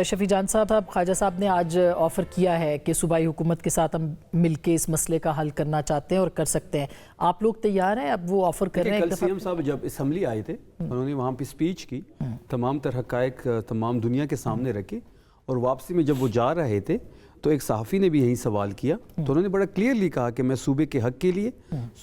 شفیع جان صاحب، خواجہ صاحب نے آج آفر کیا ہے کہ صوبائی حکومت کے ساتھ ہم مل کے اس مسئلے کا حل کرنا چاہتے ہیں اور کر سکتے ہیں. آپ لوگ تیار ہیں؟ اب وہ آفر کر رہے ہیں. کل سی ایم صاحب جب اسمبلی آئے تھے انہوں نے وہاں پہ سپیچ کی، تمام تر حقائق تمام دنیا کے سامنے رکھے، اور واپسی میں جب وہ جا رہے تھے تو ایک صحافی نے بھی یہی سوال کیا تو انہوں نے بڑا کلیئرلی کہا کہ میں صوبے کے حق کے لیے،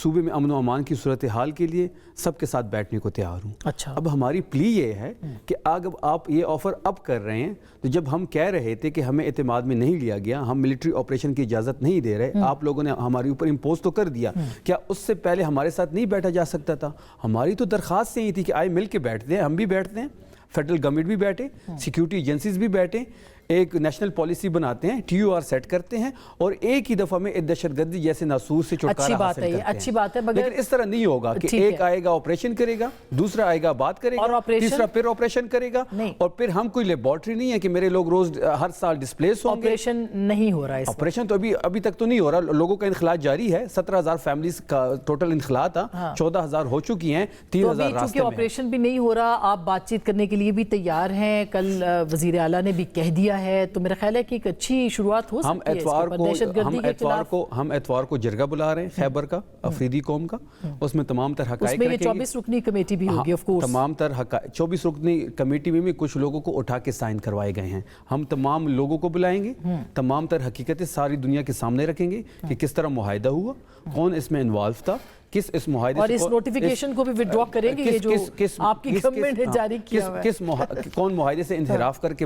صوبے میں امن و امان کی صورتحال کے لیے سب کے ساتھ بیٹھنے کو تیار ہوں. اچھا، اب ہماری پلی یہ ہے کہ اگر آپ یہ آفر اب کر رہے ہیں تو جب ہم کہہ رہے تھے کہ ہمیں اعتماد میں نہیں لیا گیا، ہم ملٹری آپریشن کی اجازت نہیں دے رہے، آپ لوگوں نے ہمارے اوپر امپوز تو کر دیا، کیا اس سے پہلے ہمارے ساتھ نہیں بیٹھا جا سکتا تھا؟ ہماری تو درخواست یہی تھی کہ آئے مل کے بیٹھتے ہیں، ہم بھی بیٹھتے ہیں، فیڈرل گورنمنٹ بھی بیٹھے، سیکیورٹی ایجنسیز بھی بیٹھیں، ایک نیشنل پالیسی بناتے ہیں، ٹی او آر سیٹ کرتے ہیں، اور ایک ہی دفعہ میں دہشت گردی جیسے ناسور سے چھٹکارا حاصل کرتے ہیں. اچھی بات ہے، لیکن اس طرح نہیں ہوگا کہ ایک آئے گا آپریشن کرے گا، دوسرا آئے گا بات کرے گا، تیسرا پھر آپریشن کرے گا، اور پھر ہم کوئی لیبارٹری نہیں ہے کہ میرے لوگ روز ہر سال ڈسپلیس ہوں گے. آپریشن نہیں ہو رہا ہے، آپریشن تو ابھی تک تو نہیں ہو رہا. لوگوں کا انخلاء جاری ہے، 17,000 فیملیز کا ٹوٹل انخلاء تھا، 14,000 ہو چکی ہیں، 3,000 راستے میں. آپریشن بھی نہیں ہو رہا، آپ بات چیت کرنے کے لیے بھی تیار ہیں. کل وزیر اعلیٰ نے بھی کہہ دیا ہے، تو میرا خیال ہے کہ ایک اچھی شروعات ہو سکتی ہے. ہم اتوار کو جرگہ بلا رہے ہیں خیبر کا، افریدی قوم کا، اس میں تمام تر حقائق رکھیں گے. 24 رکنی کمیٹی بھی ہوگی آف کورس. تمام تر 24 رکنی کمیٹی میں بھی کچھ لوگوں کو اٹھا کے سائن کروائے گئے ہیں. ہم تمام لوگوں کو بلائیں گے، تمام تر حقیقتیں ساری دنیا کے سامنے رکھیں گے کہ کس طرح معاہدہ ہوا، کون اس میں انوالو تھا، کس اس معاہدے اور اس نوٹیفیکیشن کو بھی وڈرا کریں گے، یہ جو آپ کی گورنمنٹ نے جاری کیا ہوا ہے، کون معاہدے سے انحراف کر کے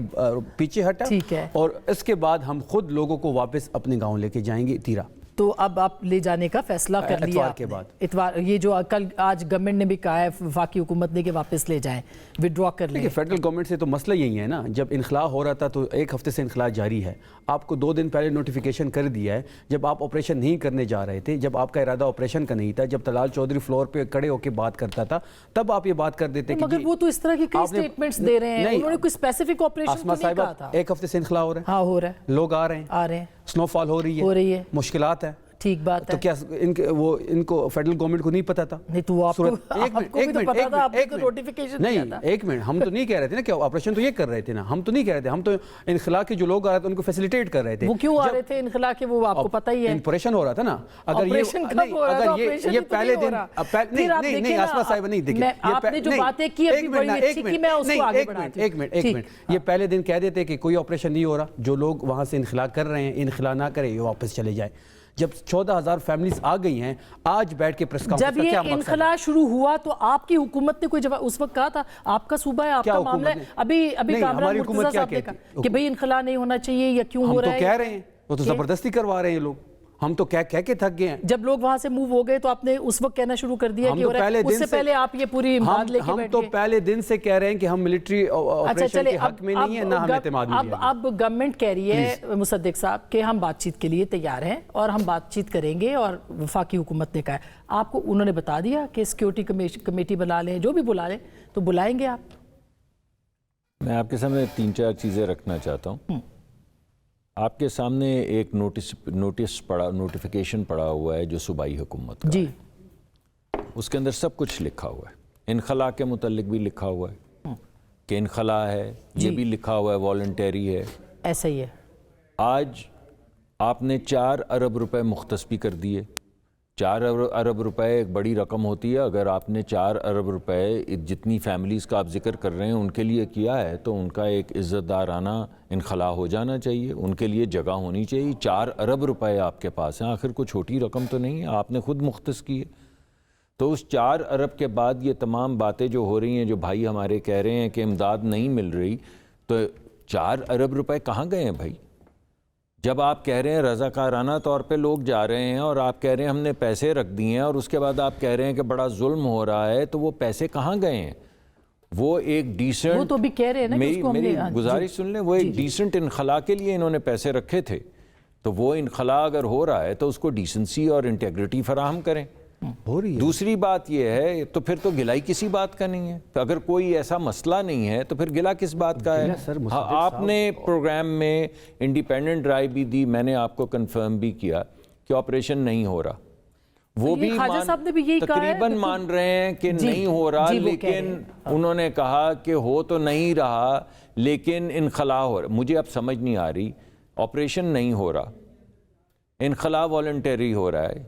پیچھے ہٹا، اور اس کے بعد ہم خود لوگوں کو واپس اپنے گاؤں لے کے جائیں گے تیرا. تو اب آپ لے جانے کا فیصلہ کر لیا اتوار کے بعد. اتوار یہ جو آج گورنمنٹ نے بھی کہا ہے وفاقی حکومت نے کہ واپس لے جائیں، وڈرا کر لیں. فیڈرل گورنمنٹ سے تو مسئلہ یہی ہے نا، جب انخلاء ہو رہا تھا تو ایک ہفتے سے انخلاء جاری ہے، آپ کو 2 دن پہلے نوٹیفیکیشن کر دیا ہے. جب آپ آپریشن نہیں کرنے جا رہے تھے، جب آپ کا ارادہ آپریشن کا نہیں تھا، جب طلال چودھری فلور پہ کھڑے ہو کے بات کرتا تھا، تب آپ یہ بات کر دیتے. مگر وہ تو اس طرح کی کئی سٹیٹمنٹس دے رہے ہیں، انہوں نے کوئی اسپیسیفک آپریشن نہیں کہا تھا. ایک ہفتے سے انخلاء ہو رہا ہے، ہاں ہو رہا ہے، لوگ آ رہے ہیں، سنو فال ہو رہی ہے، مشکلات ہے. ٹھیک بات ہے. تو کیا ان کو فیڈرل گورنمنٹ کو نہیں پتا تھا؟ نہیں تو آپ کو بھی تو پتا تھا، آپ کو نوٹیفیکیشن دیا تھا. ایک منٹ، ہم تو نہیں کہہ رہے تھے نا کہ آپریشن تو یہ کر رہے تھے نا، ہم تو نہیں کہہ رہے تھے، ہم تو انخلاء کے جو لوگ آ رہے تھے ان کو فیسیلیٹیٹ کر رہے تھے. وہ کیوں آ رہے تھے انخلاء کے؟ وہ آپ کو پتہ ہی ہے آپریشن ہو رہا تھا نا. اگر یہ پہلے دن نہیں آسما صاحب نہیں دیکھیں، آپ نے جو باتیں کی ابھی بڑی اچھی کی، میں اس کو آگے بڑھاتی ہوں. ایک منٹ، یہ پہلے دن کہہ دیتے کہ کوئی آپریشن نہیں ہو رہا، جو لوگ وہاں سے انخلاء کر رہے ہیں انخلاء نہ کرے، یہ واپس چلے جائے. جب 14,000 فیملیز آ گئی ہیں، آج بیٹھ کے پریس کانفرنس کا کیا مقصد ہے؟ جب یہ انخلاء شروع ہوا تو آپ کی حکومت نے کوئی جواب اس وقت کہا تھا؟ آپ کا صوبہ ہے، آپ کا معاملہ ہے. ابھی کامران مرتضیٰ صاحب نے کہا کہ بھئی انخلاء نہیں ہونا چاہیے یا کیوں ہو رہا ہے. ہم تو کہہ رہے ہیں، وہ تو زبردستی کروا رہے ہیں لوگ، ہم تو کہہ کے تھک گئے ہیں. جب لوگ وہاں سے موو ہو گئے تو آپ نے اس وقت کہنا شروع کر دیا کہ اس سے پہلے آپ یہ پوری امداد لے کے بیٹھ گئے. ہم تو پہلے دن سے کہہ رہے ہیں کہ ہم ملٹری آپریشن کے حق میں نہیں ہیں، نہ ہم اعتماد میں ہیں. اب گورنمنٹ کہہ رہی ہے مصدق صاحب کہ ہم بات چیت کے لیے تیار ہیں اور ہم بات چیت کریں گے، اور وفاقی حکومت نے کہا ہے. آپ کو انہوں نے بتا دیا کہ سیکیورٹی کمیٹی بلا لیں، جو بھی بلا لیں، تو بلائیں گے آپ؟ میں آپ کے سامنے 3-4 چیزیں رکھنا چاہتا ہوں. آپ کے سامنے ایک نوٹیفیکیشن پڑا ہوا ہے جو صوبائی حکومت کا ہے. اس کے اندر سب کچھ لکھا ہوا ہے، انخلاء کے متعلق بھی لکھا ہوا ہے کہ انخلاء ہے، یہ بھی لکھا ہوا ہے والنٹیری ہے. ایسا ہی ہے. آج آپ نے 4 ارب روپے مختص بھی کر دیے. 4 ارب روپے ایک بڑی رقم ہوتی ہے. اگر آپ نے 4 ارب روپے جتنی فیملیز کا آپ ذکر کر رہے ہیں ان کے لیے کیا ہے تو ان کا ایک عزت دارانہ انخلاء ہو جانا چاہیے، ان کے لیے جگہ ہونی چاہیے. 4 ارب روپے آپ کے پاس ہیں، آخر کوئی چھوٹی رقم تو نہیں ہے، آپ نے خود مختص کی ہے. تو اس 4 ارب کے بعد یہ تمام باتیں جو ہو رہی ہیں، جو بھائی ہمارے کہہ رہے ہیں کہ امداد نہیں مل رہی، تو 4 ارب روپے کہاں گئے ہیں بھائی؟ جب آپ کہہ رہے ہیں رضاکارانہ طور پہ لوگ جا رہے ہیں اور آپ کہہ رہے ہیں ہم نے پیسے رکھ دیے ہیں، اور اس کے بعد آپ کہہ رہے ہیں کہ بڑا ظلم ہو رہا ہے، تو وہ پیسے کہاں گئے ہیں؟ وہ ایک ڈیسنٹ، وہ تو بھی کہہ رہے ہیں نا، میری گزارش سن لیں، وہ ایک ڈیسنٹ انخلاء کے لیے انہوں نے پیسے رکھے تھے. تو وہ انخلاء اگر ہو رہا ہے تو اس کو ڈیسنسی اور انٹیگریٹی فراہم کریں. ہو رہی ہے. دوسری بات یہ ہے تو پھر تو گلائی کسی بات کا نہیں ہے. تو اگر کوئی ایسا مسئلہ نہیں ہے تو پھر گلا کس بات کا ہے؟ آپ نے پروگرام میں انڈیپینڈنٹ رائے بھی دی، میں نے آپ کو کنفرم بھی کیا کہ آپریشن نہیں ہو رہا. وہ بھی تقریباً مان رہے ہیں کہ نہیں ہو رہا، لیکن انہوں نے کہا کہ ہو تو نہیں رہا لیکن انخلا ہو رہا. مجھے اب سمجھ نہیں آ رہی, آپریشن نہیں ہو رہا, انخلا والنٹری ہو رہا ہے,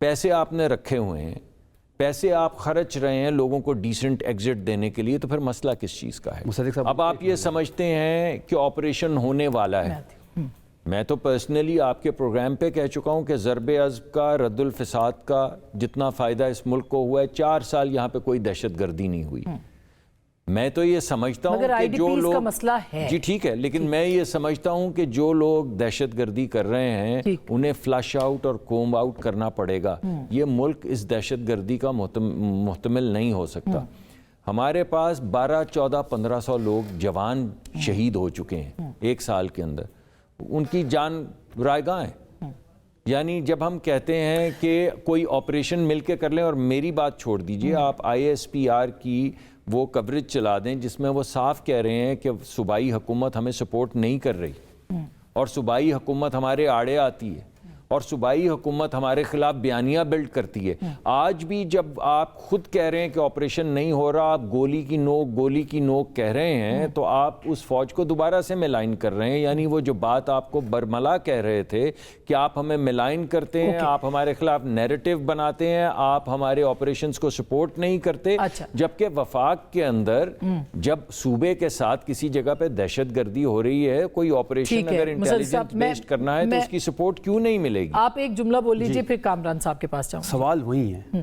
پیسے آپ نے رکھے ہوئے ہیں, پیسے آپ خرچ رہے ہیں لوگوں کو ڈیسنٹ ایگزٹ دینے کے لیے, تو پھر مسئلہ کس چیز کا ہے؟ اب آپ یہ سمجھتے ہیں کہ آپریشن ہونے والا ہے. میں تو پرسنلی آپ کے پروگرام پہ کہہ چکا ہوں کہ ضرب عضب کا, رد الفساد کا جتنا فائدہ اس ملک کو ہوا ہے, 4 سال یہاں پہ کوئی دہشت گردی نہیں ہوئی. میں تو یہ سمجھتا ہوں کہ جو لوگ, کا مسئلہ ہے جی ٹھیک ہے, لیکن میں یہ سمجھتا ہوں کہ جو لوگ دہشت گردی کر رہے ہیں انہیں فلش آؤٹ اور کوم آؤٹ کرنا پڑے گا. یہ ملک اس دہشت گردی کا محتمل نہیں ہو سکتا. ہمارے پاس 1200-1400-1500 لوگ جوان شہید ہو چکے ہیں 1 سال کے اندر, ان کی جان رائگاں ہے. یعنی جب ہم کہتے ہیں کہ کوئی آپریشن مل کے کر لیں, اور میری بات چھوڑ دیجئے, آپ ISPR کی وہ کوریج چلا دیں جس میں وہ صاف کہہ رہے ہیں کہ صوبائی حکومت ہمیں سپورٹ نہیں کر رہی, اور صوبائی حکومت ہمارے آڑے آتی ہے, اور صوبائی حکومت ہمارے خلاف بیانیہ بلڈ کرتی ہے. آج بھی جب آپ خود کہہ رہے ہیں کہ آپریشن نہیں ہو رہا, آپ گولی کی نوک کہہ رہے ہیں, تو آپ اس فوج کو دوبارہ سے ملائن کر رہے ہیں. یعنی وہ جو بات آپ کو برملا کہہ رہے تھے کہ آپ ہمیں ملائن کرتے ہیں, آپ ہمارے خلاف نیریٹو بناتے ہیں, آپ ہمارے آپریشنز کو سپورٹ نہیں کرتے, جبکہ وفاق کے اندر جب صوبے کے ساتھ کسی جگہ پہ دہشت گردی ہو رئی ہے, کوئی آپریشن اگر انٹیلیجنس بیسڈ کرنا ہے تو اس کی سپورٹ کیوں نہیں ملے گی؟ آپ ایک جملہ بول لیجئے, پھر کامران صاحب کے پاس جاؤں. سوال وہی ہے.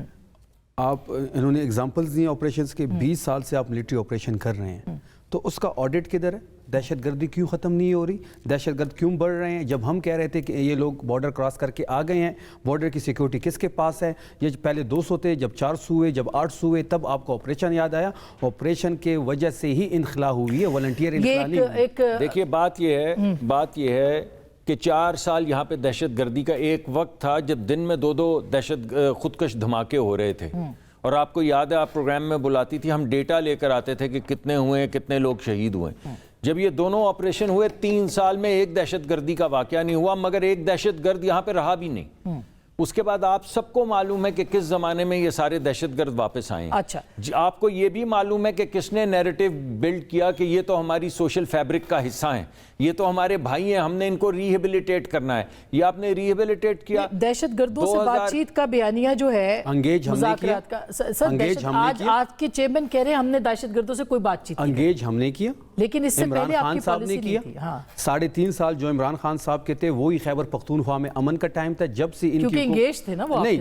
آپ انہوں نے ایگزامپلز دی آپریشنز کے, 20 سال سے آپ ملٹری آپریشن کر رہے ہیں, تو اس کا آڈٹ کدھر ہے؟ دہشت گردی کیوں ختم نہیں ہو رہی؟ دہشت گرد کیوں بڑھ رہے ہیں؟ جب ہم کہہ رہے تھے کہ یہ لوگ بارڈر کراس کر کے آ گئے ہیں, بارڈر کی سیکیورٹی کس کے پاس ہے؟ یہ پہلے 200 تھے, جب 400 ہوئے, جب 800 ہوئے, تب آپ کو آپریشن یاد آیا. آپریشن کے وجہ سے ہی انخلا ہوئی ہے, والنٹیئر انخلا نہیں ہوئی. دیکھیے بات یہ ہے کہ 4 سال یہاں پہ دہشت گردی کا ایک وقت تھا جب دن میں 2 دہشت خودکش دھماکے ہو رہے تھے, اور آپ کو یاد ہے آپ پروگرام میں بلاتی تھی, ہم ڈیٹا لے کر آتے تھے کہ کتنے ہوئے ہیں, کتنے لوگ شہید ہوئے. جب یہ دونوں آپریشن ہوئے 3 سال میں ایک دہشت گردی کا واقعہ نہیں ہوا, مگر ایک دہشت گرد یہاں پہ رہا بھی نہیں. اس کے بعد آپ سب کو معلوم ہے کہ کس زمانے میں یہ سارے دہشت گرد واپس آئے ہیں. اچھا, آپ کو یہ بھی معلوم ہے کہ کس نے نیریٹو بلڈ کیا کہ یہ تو ہماری سوشل فیبرک کا حصہ ہیں, یہ تو ہمارے بھائی ہیں, ہم نے ان کو ریہیبلیٹیٹ کرنا ہے. یہ آپ نے ریہیبلیٹیٹ کیا. دہشت گردوں سے بات چیت کا بیانیہ جو ہے, انگیج ہم نے کیا. سر آج کے چیئرمین کہہ رہے ہیں ہم نے دہشت گردوں سے کوئی بات چیت انگیج ہم نے کیا, لیکن اس سے پہلے آپ کی پالیسی نہیں تھی. 3.5 سال جو عمران خان صاحب کے تھے وہی خیبر پختونخوا میں امن کا ٹائم تھا, جب سے ان کیونکہ انگیج تھے نا وہ نہیں,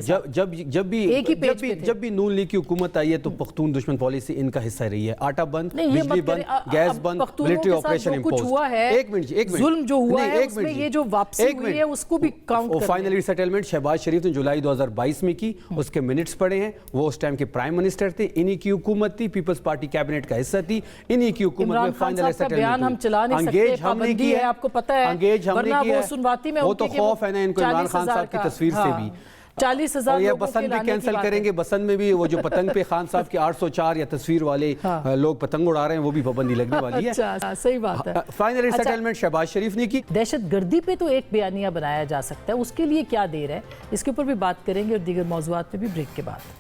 جب بھی نون لیگ کی حکومت آئی ہے تو پختون دشمن پالیسی ان کا حصہ رہی ہے. آٹا بند, بجلی بند, گیس بند, ملٹری آپریشن امپوز. ایک منٹ, ظلم جو ہوا ہے اس میں یہ جو واپسی ہوئی ہے اس کو بھی کاؤنٹ کریں. فائنلی سیٹلمنٹ شہباز شریف نے جولائی 2022 میں کی, اس کے منٹس پڑے ہیں. وہ اس ٹائم کے پرائم منسٹر تھے, انہی کی حکومت تھی, پیپلز پارٹی کیبنٹ کا حصہ تھی, انہی کی حکومت میں فائنل سیٹلمنٹ. ہم چلا نہیں سکتے, پابندی ہے, آپ کو پتہ ہے, ورنہ وہ سنواتی میں وہ تو خوف ہے نا ان کو عمران خان صاحب کی تصویر سے بھی. 40,000 یہ بسنت بھی کینسل کریں گے, بسنت میں بھی وہ جو پتنگ پہ خان صاحب کی 804 یا تصویر والے لوگ پتنگ اڑا رہے ہیں, وہ بھی پابندی لگنے والی ہے. صحیح بات ہے. فائنلی سیٹلمنٹ شہباز شریف نے کی. دہشت گردی پہ تو ایک بیانیہ بنایا جا سکتا ہے, اس کے لیے کیا دیر ہے, اس کے اوپر بھی بات کریں گے, اور دیگر موضوعات پہ بھی بریک کے بعد.